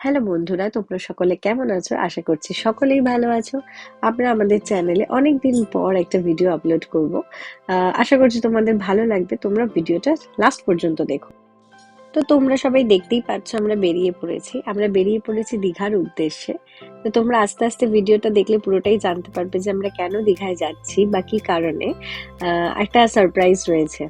Hello বন্ধুরা, তোমরা সকলে কেমন আছো? আশা করছি সকলেই ভালো আছো। আমরা আমাদের চ্যানেলে অনেকদিন পর একটা ভিডিও আপলোড করব। আশা করছি তোমাদের ভালো লাগবে। তোমরা ভিডিওটা লাস্ট পর্যন্ত দেখো। তো তোমরা সবাই দেখতেই পাচ্ছ আমরা বেরিয়ে পড়েছি দীঘার উদ্দেশ্যে। তো তোমরা আস্তে আস্তে ভিডিওটা দেখলে পুরোটাই জানতে পারবে যে আমরা কেন দীঘায় যাচ্ছি বা কি কারণে। একটা সারপ্রাইজ রয়েছে।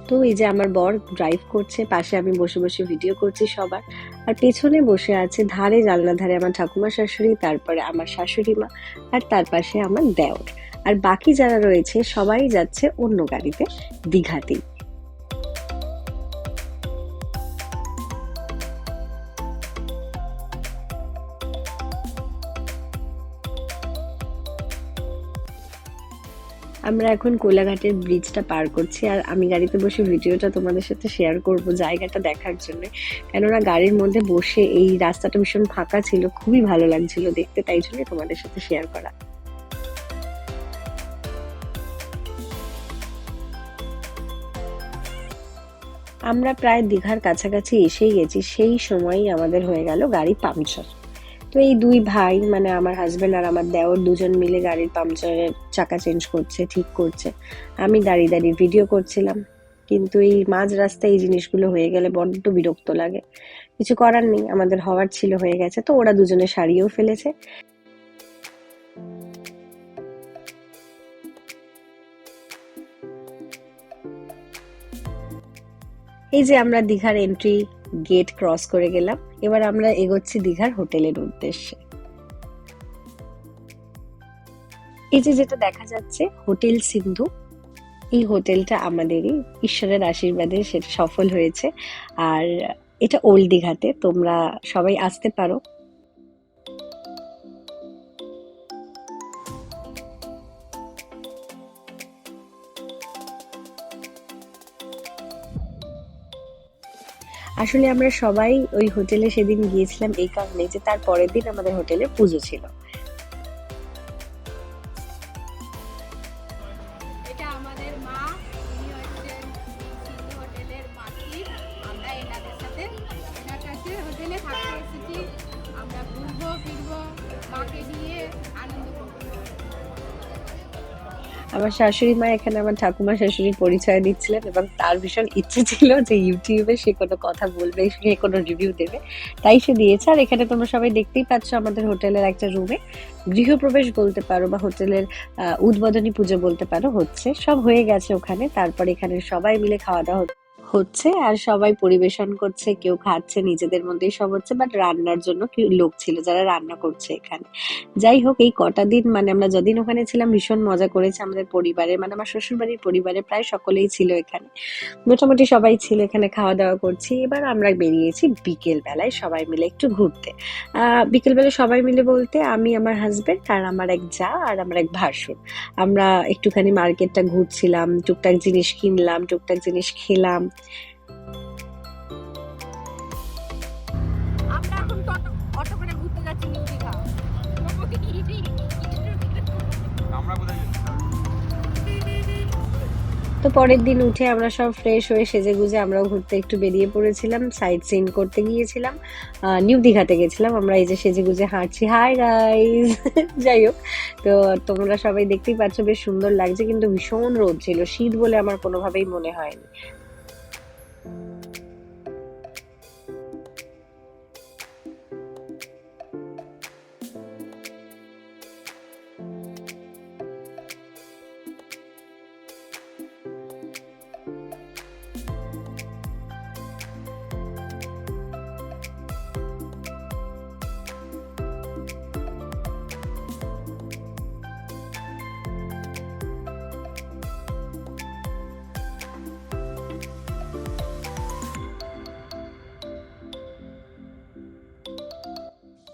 তো এই যে আমার বর ড্রাইভ করছে, পাশে আমি বসে বসে ভিডিও করছি সবার। আর পেছনে বসে আছে জানলা ধারে আমার ঠাকুমা শাশুড়ি, তারপরে আমার শাশুড়ি মা, আর তার পাশে আমার দেওর। আর বাকি যারা রয়েছে সবাই যাচ্ছে অন্য গাড়িতে, দীঘাতেই। আমরা এখন কোলাঘাটের ব্রিজটা পার করছি, আর আমি গাড়িতে বসে ভিডিওটা তোমাদের সাথে শেয়ার করব জায়গাটা দেখার জন্য। কেননা গাড়ির মধ্যে বসে এই রাস্তাটা ভীষণ ফাঁকা ছিল, খুবই ভালো লাগছিল দেখতে, তাই জন্য তোমাদের সাথে শেয়ার করা। আমরা প্রায় দীঘার কাছাকাছি এসেই গেছি, সেই সময়ই আমাদের হয়ে গেল গাড়ি পাংচার। তো এই দুই ভাই, মানে আমার হাজবেন্ড আর আমার দেওর, দুজন মিলে গাড়ির পাংচারের চাকা চেঞ্জ করছে, ঠিক করছে। আমি দাঁড়িয়ে দাঁড়িয়ে ভিডিও করছিলাম। কিন্তু এই মাঝ রাস্তায় এই জিনিসগুলো হয়ে গেলে বড্ড বিরক্ত লাগে। কিছু করার নেই, আমাদের হওয়ার ছিল হয়ে গেছে। তো ওরা দুজনে সারিয়েও ফেলেছে। এই যে আমরা দীঘার এন্ট্রি গেট ক্রস করে গেলাম। এবার আমরা এগোচ্ছি দীঘার হোটেলের উদ্দেশ্যে। এই যে যেটা দেখা যাচ্ছে, হোটেল সিন্ধু। এই হোটেলটা আমাদেরই, ঈশ্বরের আশীর্বাদে সেটা সফল হয়েছে। আর এটা ওল্ড দীঘাতে, তোমরা সবাই আসতে পারো। আসলে আমরা সবাই ওই হোটেলে সেদিন গিয়েছিলাম এই কারণে যে তার পরের দিন আমাদের হোটেলে পুজো ছিল। এটা আমাদের মা, উনি হচ্ছেন সিন্ধু হোটেলের মালিক। আমরা এনাদের সাথে এনার কাছে হোটেলে থাকতে এসেছি। আমরা ঘুরবো ফিরবো, মাকে নিয়ে আনন্দ করবো। আমার শাশুড়ি মা এখানে আমার ঠাকুমা শাশুড়ির পরিচয় দিচ্ছিলেন, এবং তার ভীষণ ইচ্ছে ছিল যে ইউটিউবে সে কোনো কথা বলবে, সে কোনো রিভিউ দেবে, তাই সে দিয়েছে। আর এখানে তোমরা সবাই দেখতেই পাচ্ছ আমাদের হোটেলের একটা রুমে গৃহপ্রবেশ বলতে পারো বা হোটেলের উদ্বোধনী পুজো বলতে পারো হচ্ছে, সব হয়ে গেছে ওখানে। তারপর এখানে সবাই মিলে খাওয়া দাওয়া হচ্ছে, আর সবাই পরিবেশন করছে, কেউ খাচ্ছে, নিজেদের মধ্যেই সব হচ্ছে। বাট রান্নার জন্য কেউ লোক ছিল যারা রান্না করছে এখানে। যাই হোক, এই কটা দিন, মানে আমরা যদিন ওখানে ছিলাম, ভীষণ মজা করেছি আমাদের পরিবারে, মানে আমার শ্বশুর বাড়ির পরিবারে প্রায় সকলেই ছিল এখানে। মোটামুটি সবাই ছিল এখানে, খাওয়া দাওয়া করছি। এবার আমরা বেরিয়েছি বিকেল বেলায় সবাই মিলে একটু ঘুরতে। বিকেল বেলায় সবাই মিলে বলতে আমি, আমার হাজবেন্ড, আর আমার এক যা, আর আমার এক ভাসুর। আমরা একটুখানি মার্কেটটা ঘুরছিলাম, টুকটাক জিনিস কিনলাম, টুকটাক জিনিস খেলাম। আমরা এখন অটো করে ঘুরতে যাচ্ছি নিউ দীঘা। আমরা কোথায় যাচ্ছি? তো পরের দিন উঠে আমরা সব ফ্রেশ হয়ে সেজে গুজে আমরাও ঘুরতে একটু বেরিয়ে পড়েছিলাম, সাইট সিন করতে গিয়েছিলাম। নিউ দীঘাতে গেছিলাম আমরা। এই যে সেজে গুজে হাঁটছি, হাই গাইস। যাই হোক, তো তোমরা সবাই দেখতেই পাচ্ছ বেশ সুন্দর লাগছে, কিন্তু ভীষণ রোদ ছিল, শীত বলে আমার কোনোভাবেই মনে হয়নি।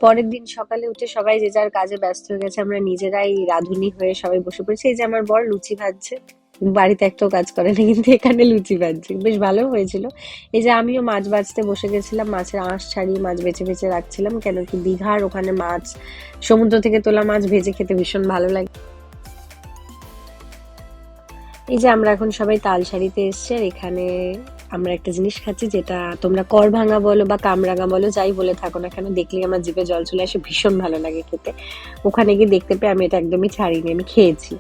পরের দিন সকালে উঠে সবাই যে যার কাজে ব্যস্ত হয়ে গেছে, আমরা নিজেরাই রাঁধুনি হয়ে সবাই বসে পড়েছি। এই যে আমার বর লুচি ভাজছে, বাড়িতে একটাও কাজ করে না, কিন্তু এখানে লুচি ভাজছে, বেশ ভালো হয়েছিল। এই যে আমিও মাছ ভাজতে বসে গেছিলাম, মাছের আঁশ ছাড়িয়ে মাছ বেছে বেছে রাখছিলাম, কেন কি দীঘার ওখানে মাছ, সমুদ্র থেকে তোলা মাছ ভেজে খেতে ভীষণ ভালো লাগে। এই যে আমরা এখন সবাই তালসারিতে এসছি, আর এখানে আমরা একটা জিনিস খাচ্ছি যেটা তোমরা করভাঙা বলো বা কামরাঙা বলো, যাই বলে থাকো না কেন, দেখলেই আমার জিভে জল চলে আসে, ভীষণ ভালো লাগে খেতে। ওখানে গিয়ে দেখতে পেয়ে আমি এটা একদমই ছাড়িনি, আমি খেয়েছি।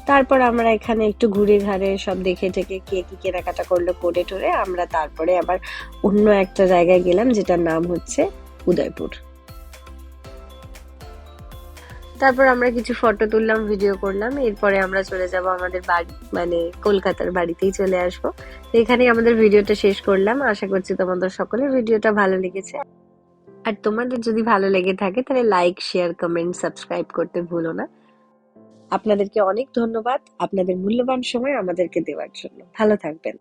তারপর আমরা এখানে একটু ঘুরে ঘাড়ে সব দেখে টেকে কে কি কেনাকাটা করলো করে টোরে আমরা তারপরে আবার অন্য একটা জায়গায় গেলাম, যেটার নাম হচ্ছে উদয়পুর। তারপর আমরা কিছু ফটো তুললাম, ভিডিও করলাম, এরপরে আমরা চলে যাব আমাদের বাড়ি, মানে কলকাতার বাড়িতেই চলে আসবো। তো এখানেই আমাদের ভিডিওটা শেষ করলাম। আশা করছি তোমাদের সকলের ভিডিওটা ভালো লেগেছে। আর তোমাদের যদি ভালো লেগে থাকে তাহলে লাইক, শেয়ার, কমেন্ট, সাবস্ক্রাইব করতে ভুলো না। আপনাদেরকে অনেক ধন্যবাদ আপনাদের মূল্যবান সময় আমাদেরকে দেওয়ার জন্য। ভালো থাকবেন।